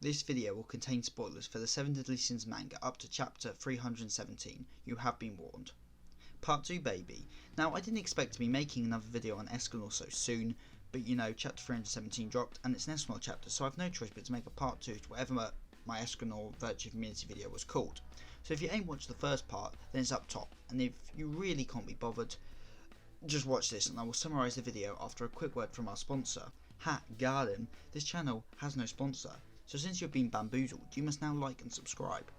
This video will contain spoilers for the 7 Deadly Sins manga up to chapter 317, you have been warned. Part 2 baby. Now I didn't expect to be making another video on Escanor so soon, but you know, chapter 317 dropped and it's an Escanor chapter, so I've no choice but to make a part 2 to whatever my Escanor Virtue Community video was called. So if you ain't watched the first part, then it's up top, and if you really can't be bothered, just watch this and I will summarise the video after a quick word from our sponsor. Ha, garden, this channel has no sponsor, so since you've been bamboozled, you must now like and subscribe.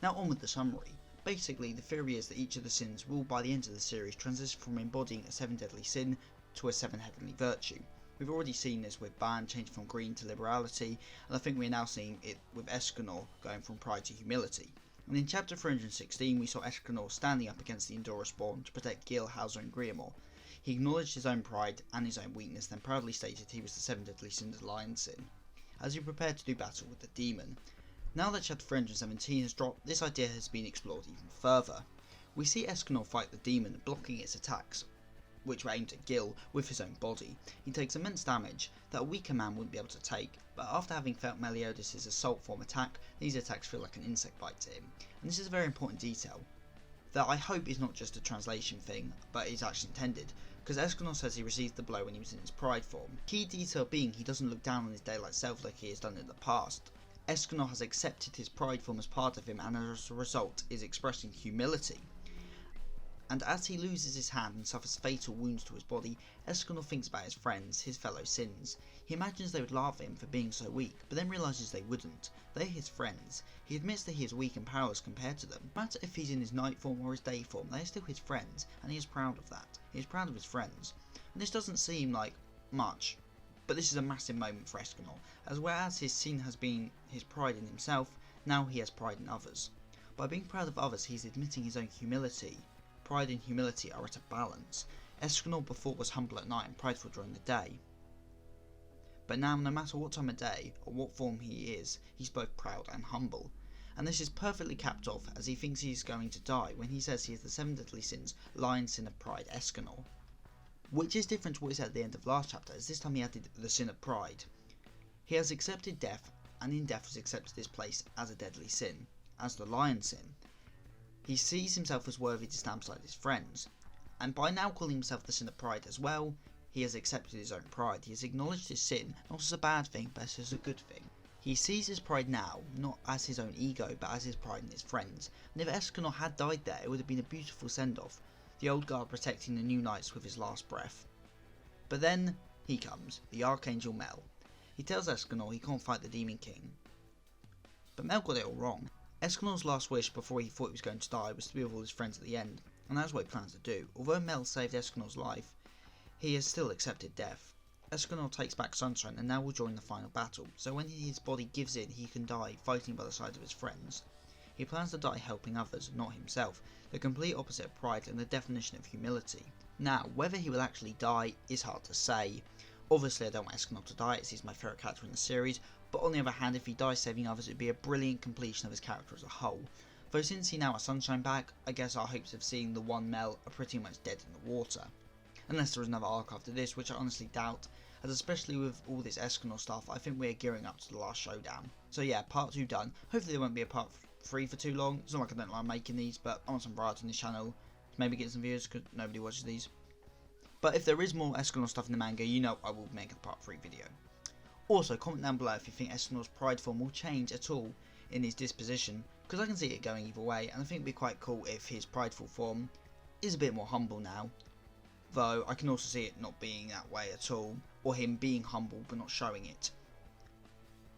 Now on with the summary. Basically, the theory is that each of the sins will by the end of the series transition from embodying a 7 deadly sin to a 7 heavenly virtue. We've already seen this with Ban changing from greed to liberality, and I think we're now seeing it with Escanor going from pride to humility. And in chapter 316 we saw Escanor standing up against the Endora Spawn to protect Gil, Hauser and Griamore. He acknowledged his own pride and his own weakness, then proudly stated he was the 7 deadly sins lion sin, as he prepared to do battle with the demon. Now that chapter 317 has dropped, this idea has been explored even further. We see Escanor fight the demon, blocking its attacks, which were aimed at Gil, with his own body. He takes immense damage that a weaker man wouldn't be able to take, but after having felt Meliodas' assault form attack, these attacks feel like an insect bite to him. And this is a very important detail that I hope is not just a translation thing, but is actually intended, because Escanor says he received the blow when he was in his pride form. Key detail being he doesn't look down on his daylight self like he has done in the past. Escanor has accepted his pride form as part of him and as a result is expressing humility. And as he loses his hand and suffers fatal wounds to his body, Escanor thinks about his friends, his fellow sins. He imagines they would laugh at him for being so weak, but then realises they wouldn't. They are his friends. He admits that he is weak and powerless compared to them. No matter if he's in his night form or his day form, they are still his friends, and he is proud of that. He is proud of his friends. And this doesn't seem like much, but this is a massive moment for Escanor, as whereas his sin has been his pride in himself, now he has pride in others. By being proud of others, he is admitting his own humility. Pride and humility are at a balance. Escanor before was humble at night and prideful during the day. But now, no matter what time of day or what form he is, he's both proud and humble. And this is perfectly capped off as he thinks he is going to die when he says he is the 7 deadly sins, lion sin of pride, Escanor. Which is different to what he said at the end of last chapter, as this time he added the sin of pride. He has accepted death, and in death has accepted his place as a deadly sin, as the lion sin. He sees himself as worthy to stand beside his friends, and by now calling himself the sin of pride as well, he has accepted his own pride. He has acknowledged his sin, not as a bad thing, but as a good thing. He sees his pride now, not as his own ego, but as his pride in his friends, and if Escanor had died there, it would have been a beautiful send-off, the old guard protecting the new knights with his last breath. But then, he comes, the Archangel Mel. He tells Escanor he can't fight the Demon King. But Mel got it all wrong. Escanor's last wish before he thought he was going to die was to be with all his friends at the end, and that's what he plans to do. Although Mel saved Escanor's life, he has still accepted death. Escanor takes back Sunshine and now will join the final battle, so when his body gives in he can die fighting by the side of his friends. He plans to die helping others, not himself, the complete opposite of pride and the definition of humility. Now, whether he will actually die is hard to say. Obviously I don't want Escanor to die as he's my favourite character in the series, but on the other hand, if he dies saving others, it would be a brilliant completion of his character as a whole. Though since he now has Sunshine back, I guess our hopes of seeing the one Mel are pretty much dead in the water. Unless there is another arc after this, which I honestly doubt, as especially with all this Escanor stuff, I think we are gearing up to the last showdown. So yeah, part 2 done. Hopefully there won't be a part 3 for too long. It's not like I don't like making these, but I want some variety on this channel to maybe get some views because nobody watches these. But if there is more Escanor stuff in the manga, you know I will make a part 3 video. Also, comment down below if you think Escanor's pride form will change at all in his disposition, because I can see it going either way, and I think it would be quite cool if his prideful form is a bit more humble now, though I can also see it not being that way at all, or him being humble but not showing it.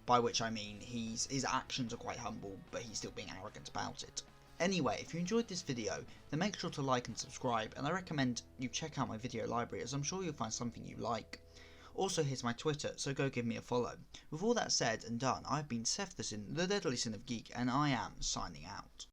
By which I mean his actions are quite humble, but he's still being arrogant about it. Anyway, if you enjoyed this video, then make sure to like and subscribe, and I recommend you check out my video library as I'm sure you'll find something you like. Also, here's my Twitter, so go give me a follow. With all that said and done, I've been Seth the Deadly Sin of Geek, and I am signing out.